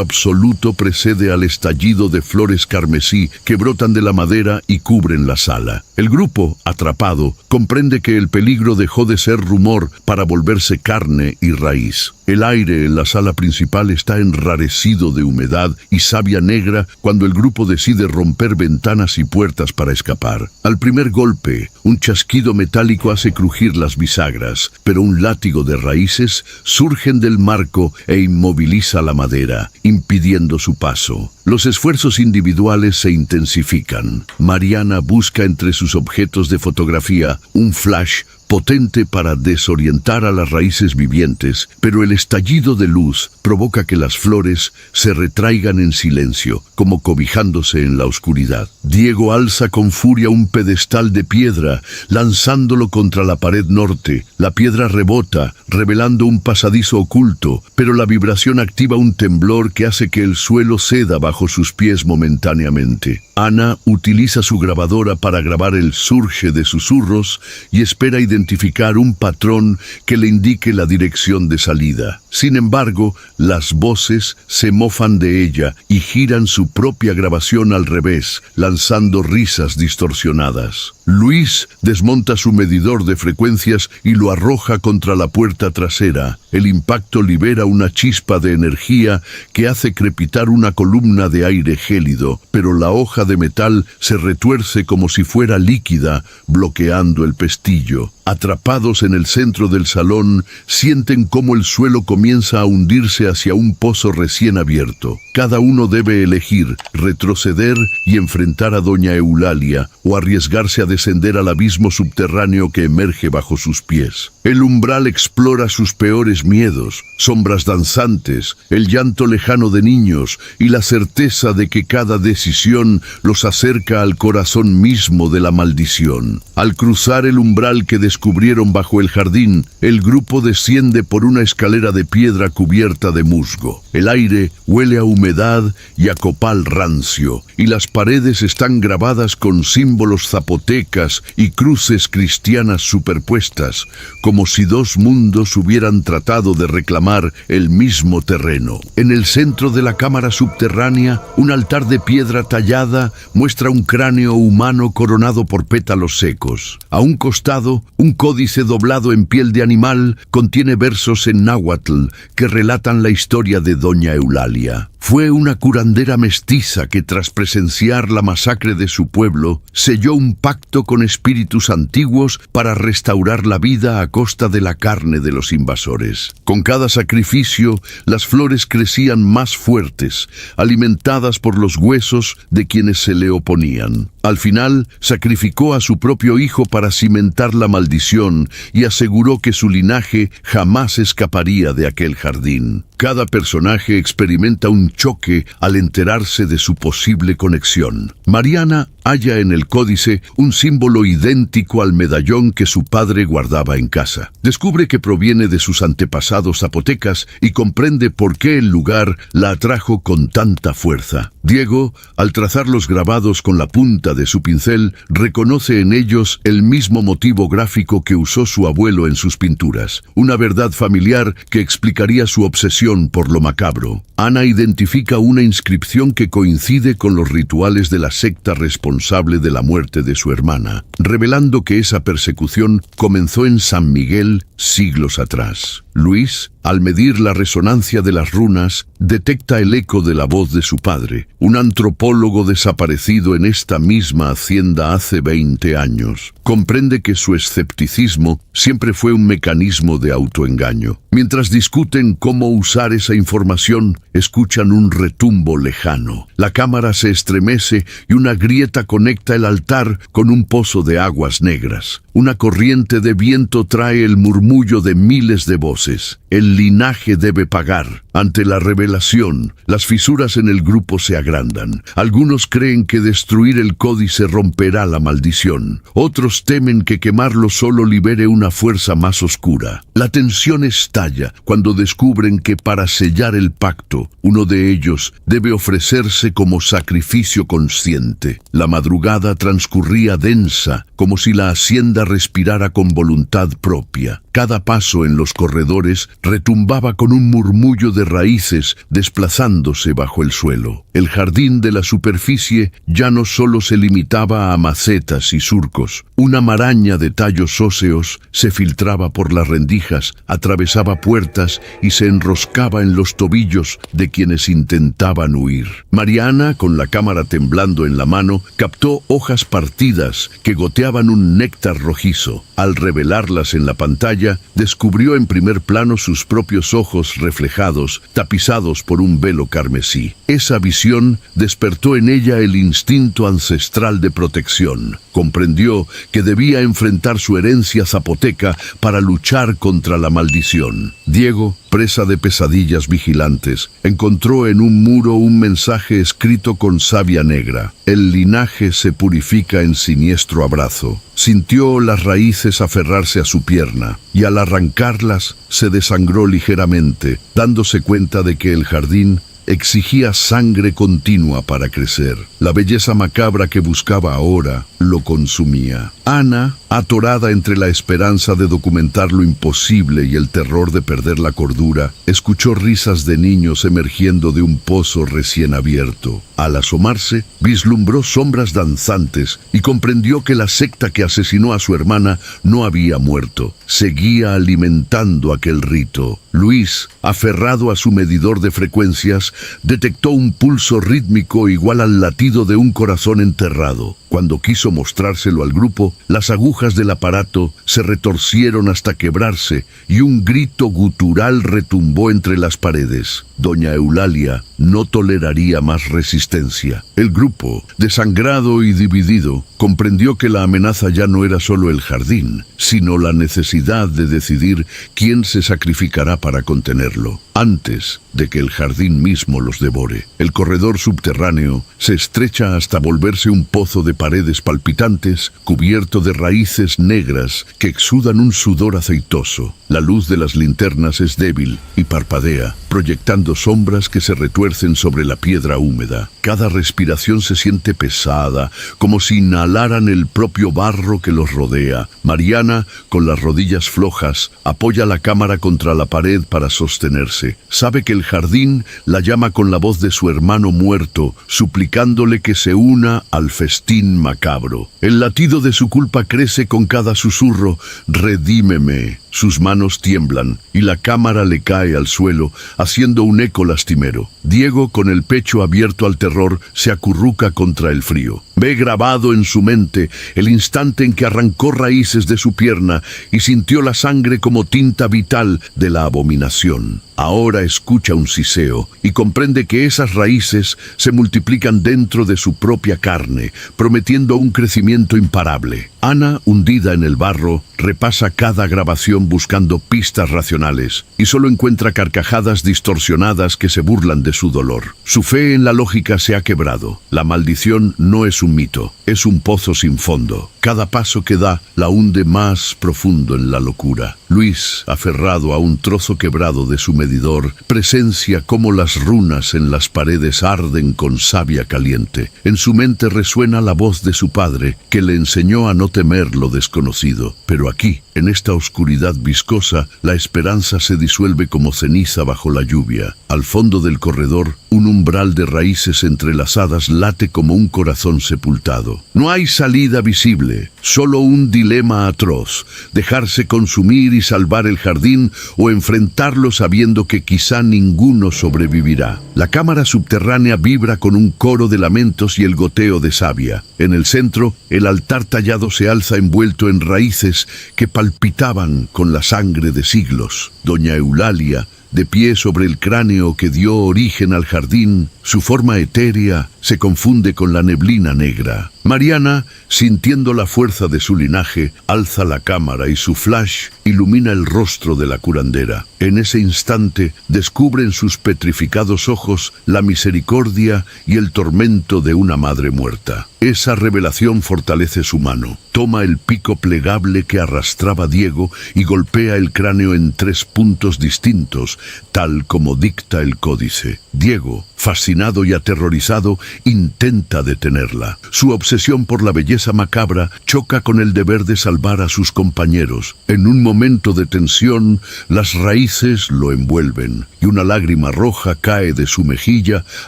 absoluto precede al estallido de flores carmesí que brotan de la madera y cubren la sala. El grupo, atrapado, comprende que el peligro dejó de ser rumor para volverse carne y raíz. El aire en la sala principal está enrarecido de humedad y savia negra cuando el grupo decide romper ventanas y puertas para escapar. Al primer golpe, un chasquido metálico hace crujir las bisagras, pero un látigo de raíces surgen del marco e inmoviliza la madera, impidiendo su paso. Los esfuerzos individuales se intensifican. Mariana busca entre sus objetos de fotografía un flash potente para desorientar a las raíces vivientes, pero el estallido de luz provoca que las flores se retraigan en silencio, como cobijándose en la oscuridad. Diego alza con furia un pedestal de piedra, lanzándolo contra la pared norte. La piedra rebota, revelando un pasadizo oculto, pero la vibración activa un temblor que hace que el suelo ceda bajo sus pies momentáneamente. Ana utiliza su grabadora para grabar el surge de susurros y espera identificar un patrón que le indique la dirección de salida. Sin embargo, las voces se mofan de ella y giran su propia grabación al revés, lanzando risas distorsionadas. Luis desmonta su medidor de frecuencias y lo arroja contra la puerta trasera. El impacto libera una chispa de energía que hace crepitar una columna de aire gélido, pero la hoja de metal se retuerce como si fuera líquida, bloqueando el pestillo. Atrapados en el centro del salón, sienten cómo el suelo comienza a hundirse hacia un pozo recién abierto. Cada uno debe elegir retroceder y enfrentar a Doña Eulalia o arriesgarse a descender al abismo subterráneo que emerge bajo sus pies. El umbral explora sus peores miedos, sombras danzantes, el llanto lejano de niños y la certeza de que cada decisión los acerca al corazón mismo de la maldición. Al cruzar el umbral que descubrieron bajo el jardín, el grupo desciende por una escalera de piedra cubierta de musgo. El aire huele a humedad y a copal rancio, y las paredes están grabadas con símbolos zapotecas y cruces cristianas superpuestas, como si dos mundos hubieran tratado de reclamar el mismo terreno. En el centro de la cámara subterránea, un altar de piedra tallada muestra un cráneo humano coronado por pétalos secos. A un costado, un códice doblado en piel de animal contiene versos en náhuatl que relatan la historia de Doña Eulalia. Fue una curandera mestiza que, tras presenciar la masacre de su pueblo, selló un pacto con espíritus antiguos para restaurar la vida a costa de la carne de los invasores. Con cada sacrificio, las flores crecían más fuertes, alimentadas por los huesos de quienes se le oponían. Al final, sacrificó a su propio hijo para cimentar la maldición y aseguró que su linaje jamás escaparía de aquel jardín. Cada personaje experimenta un choque al enterarse de su posible conexión. Mariana halla en el códice un símbolo idéntico al medallón que su padre guardaba en casa. Descubre que proviene de sus antepasados zapotecas y comprende por qué el lugar la atrajo con tanta fuerza. Diego, al trazar los grabados con la punta de su pincel, reconoce en ellos el mismo motivo gráfico que usó su abuelo en sus pinturas, una verdad familiar que explicaría su obsesión por lo macabro. Ana identifica una inscripción que coincide con los rituales de la secta responsable de la muerte de su hermana, revelando que esa persecución comenzó en San Miguel siglos atrás. Luis, al medir la resonancia de las runas, detecta el eco de la voz de su padre, un antropólogo desaparecido en esta misma hacienda hace 20 años. Comprende que su escepticismo siempre fue un mecanismo de autoengaño. Mientras discuten cómo usar esa información, escuchan un retumbo lejano. La cámara se estremece y una grieta conecta el altar con un pozo de aguas negras. Una corriente de viento trae el murmullo de miles de voces. El linaje debe pagar. Ante la revelación, las fisuras en el grupo se agrandan. Algunos creen que destruir el códice romperá la maldición. Otros temen que quemarlo solo libere una fuerza más oscura. La tensión estalla cuando descubren que para sellar el pacto, uno de ellos debe ofrecerse como sacrificio consciente. La madrugada transcurría densa, como si la hacienda respirara con voluntad propia. Cada paso en los corredores retumbaba con un murmullo de raíces desplazándose bajo el suelo. El jardín de la superficie ya no solo se limitaba a macetas y surcos. Una maraña de tallos óseos se filtraba por las rendijas, atravesaba puertas y se enroscaba en los tobillos de quienes intentaban huir. Mariana, con la cámara temblando en la mano, captó hojas partidas que goteaban un néctar rojizo. Al revelarlas en la pantalla, descubrió en primer plano sus propios ojos reflejados, tapizados por un velo carmesí. Esa visión despertó en ella el instinto ancestral de protección. Comprendió que debía enfrentar su herencia zapoteca para luchar contra la maldición. Diego, presa de pesadillas vigilantes, encontró en un muro un mensaje escrito con savia negra. El linaje se purifica en siniestro abrazo. Sintió las raíces aferrarse a su pierna, y al arrancarlas se desangró ligeramente, dándose cuenta de que el jardín exigía sangre continua para crecer. La belleza macabra que buscaba ahora lo consumía. Ana, atorada entre la esperanza de documentar lo imposible y el terror de perder la cordura, escuchó risas de niños emergiendo de un pozo recién abierto. Al asomarse, vislumbró sombras danzantes y comprendió que la secta que asesinó a su hermana no había muerto. Seguía alimentando aquel rito. Luis, aferrado a su medidor de frecuencias, detectó un pulso rítmico igual al latido de un corazón enterrado. Cuando quiso mostrárselo al grupo, las agujas del aparato se retorcieron hasta quebrarse y un grito gutural retumbó entre las paredes. Doña Eulalia no toleraría más resistencia. El grupo, desangrado y dividido, comprendió que la amenaza ya no era solo el jardín, sino la necesidad de decidir quién se sacrificará para contenerlo, antes de que el jardín mismo los devore. El corredor subterráneo se estrecha hasta volverse un pozo de paredes palpitantes, cubierto de raíces negras que exudan un sudor aceitoso. La luz de las linternas es débil y parpadea, proyectando sombras que se retuercen sobre la piedra húmeda. Cada respiración se siente pesada, como si inhalaran el propio barro que los rodea. Mariana, con las rodillas flojas, apoya la cámara contra la pared para sostenerse. Sabe que el jardín la llama con la voz de su hermano muerto, suplicándole que se una al festín macabro. El latido de su culpa crece con cada susurro: «Redímeme». Sus manos tiemblan y la cámara le cae al suelo, haciendo un eco lastimero. Diego, con el pecho abierto al terror, se acurruca contra el frío. Ve grabado en su mente el instante en que arrancó raíces de su pierna y sintió la sangre como tinta vital de la abominación. Ahora escucha un siseo y comprende que esas raíces se multiplican dentro de su propia carne, prometiendo un crecimiento imparable. Ana, hundida en el barro, repasa cada grabación buscando pistas racionales y solo encuentra carcajadas distorsionadas que se burlan de su dolor. Su fe en la lógica se ha quebrado. La maldición no es un mito, es un pozo sin fondo. Cada paso que da la hunde más profundo en la locura. Luis, aferrado a un trozo quebrado de su medidor, presencia cómo las runas en las paredes arden con savia caliente. En su mente resuena la voz de su padre, que le enseñó a no temer lo desconocido. Pero aquí, en esta oscuridad viscosa, la esperanza se disuelve como ceniza bajo la lluvia. Al fondo del corredor, un umbral de raíces entrelazadas late como un corazón sepultado. No hay salida visible, solo un dilema atroz: dejarse consumir y salvar el jardín, o enfrentarlo sabiendo que quizá ninguno sobrevivirá. La cámara subterránea vibra con un coro de lamentos y el goteo de savia. En el centro, el altar tallado se alza envuelto en raíces que palpitaban con la sangre de siglos. Doña Eulalia, de pie sobre el cráneo que dio origen al jardín, su forma etérea se confunde con la neblina negra. Mariana, sintiendo la fuerza de su linaje, alza la cámara y su flash ilumina el rostro de la curandera. En ese instante descubre en sus petrificados ojos la misericordia y el tormento de una madre muerta. Esa revelación fortalece su mano. Toma el pico plegable que arrastraba Diego y golpea el cráneo en 3 puntos distintos, tal como dicta el códice. Diego, fascinado y aterrorizado, intenta detenerla. Su obsesión por la belleza macabra choca con el deber de salvar a sus compañeros. En un momento de tensión, las raíces lo envuelven y una lágrima roja cae de su mejilla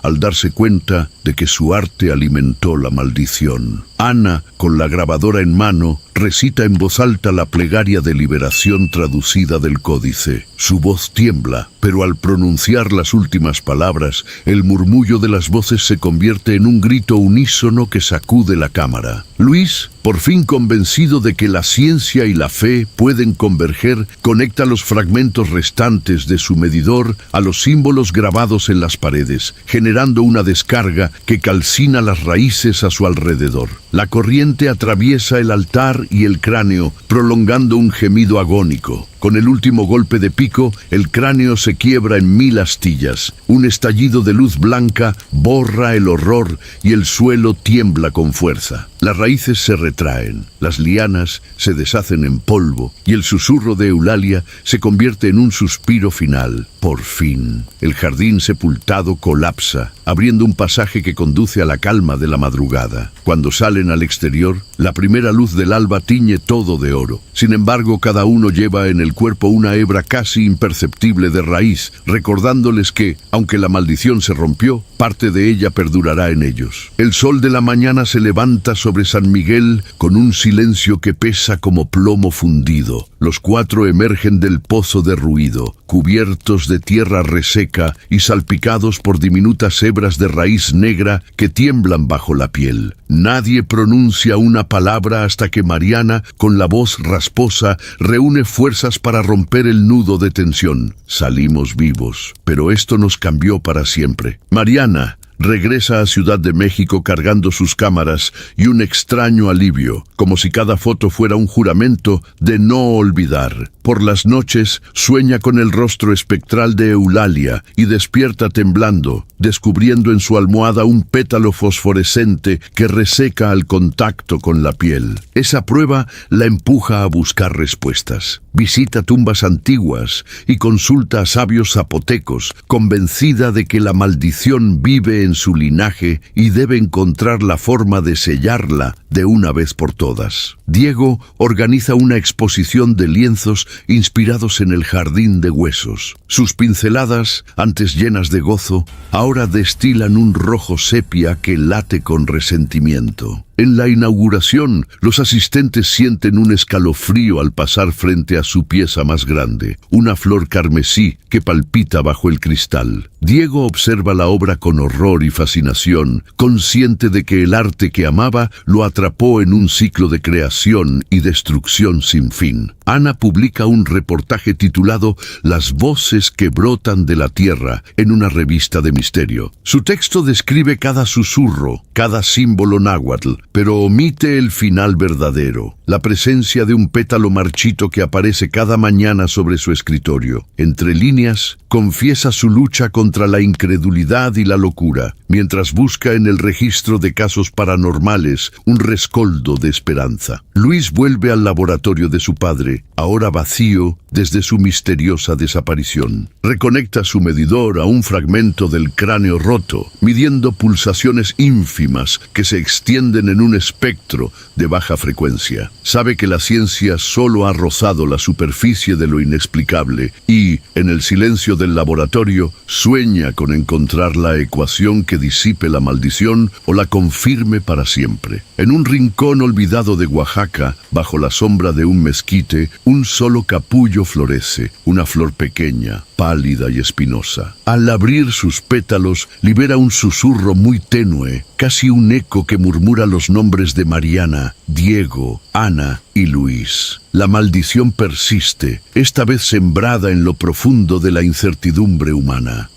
al darse cuenta de que su arte alimentó la maldición. Ana, con la grabadora en mano, recita en voz alta la plegaria de liberación traducida del códice. Su voz tiembla, pero al pronunciar las últimas palabras, el murmullo de las voces se convierte en un grito unísono que sacude la cámara. Luis, por fin convencido de que la ciencia y la fe pueden converger, conecta los fragmentos restantes de su medidor a los símbolos grabados en las paredes, generando una descarga que calcina las raíces a su alrededor. La corriente atraviesa el altar y el cráneo, prolongando un gemido agónico. Con el último golpe de pico, el cráneo se quiebra en 1000 astillas. Un estallido de luz blanca borra el horror y el suelo tiembla con fuerza. Las raíces se retraen, las lianas se deshacen en polvo y el susurro de Eulalia se convierte en un suspiro final. Por fin, el jardín sepultado colapsa, abriendo un pasaje que conduce a la calma de la madrugada. Cuando salen al exterior, la primera luz del alba tiñe todo de oro. Sin embargo, cada uno lleva en el cuerpo una hebra casi imperceptible de raíz, recordándoles que, aunque la maldición se rompió, parte de ella perdurará en ellos. El sol de la mañana se levanta sobre San Miguel con un silencio que pesa como plomo fundido. Los 4 emergen del pozo derruido, cubiertos de tierra reseca y salpicados por diminutas hebras de raíz negra que tiemblan bajo la piel. Nadie pronuncia una palabra hasta que Mariana, con la voz rasposa, reúne fuerzas para romper el nudo de tensión. Salimos vivos, pero esto nos cambió para siempre. Mariana regresa a Ciudad de México cargando sus cámaras y un extraño alivio, como si cada foto fuera un juramento de no olvidar. Por las noches sueña con el rostro espectral de Eulalia y despierta temblando, descubriendo en su almohada un pétalo fosforescente que reseca al contacto con la piel. Esa prueba la empuja a buscar respuestas. Visita tumbas antiguas y consulta a sabios zapotecos, convencida de que la maldición vive en su linaje y debe encontrar la forma de sellarla de una vez por todas. Diego organiza una exposición de lienzos inspirados en el jardín de huesos. Sus pinceladas, antes llenas de gozo, ahora destilan un rojo sepia que late con resentimiento. En la inauguración, los asistentes sienten un escalofrío al pasar frente a su pieza más grande, una flor carmesí que palpita bajo el cristal. Diego observa la obra con horror y fascinación, consciente de que el arte que amaba lo atrapó en un ciclo de creación y destrucción sin fin. Ana publica un reportaje titulado Las voces que brotan de la tierra en una revista de misterio. Su texto describe cada susurro, cada símbolo náhuatl, pero omite el final verdadero, la presencia de un pétalo marchito que aparece cada mañana sobre su escritorio. Entre líneas, confiesa su lucha contra la incredulidad y la locura, mientras busca en el registro de casos paranormales un rescoldo de esperanza. Luis vuelve al laboratorio de su padre, ahora vacío desde su misteriosa desaparición. Reconecta su medidor a un fragmento del cráneo roto, midiendo pulsaciones ínfimas que se extienden en un espectro de baja frecuencia. Sabe que la ciencia solo ha rozado la superficie de lo inexplicable y, en el silencio del laboratorio, sueña con encontrar la ecuación que disipe la maldición o la confirme para siempre. En un rincón olvidado de Oaxaca, bajo la sombra de un mezquite, un solo capullo florece, una flor pequeña, pálida y espinosa. Al abrir sus pétalos, libera un susurro muy tenue, casi un eco que murmura los nombres de Mariana, Diego, Ana y Luis. La maldición persiste, esta vez sembrada en lo profundo de la incertidumbre humana.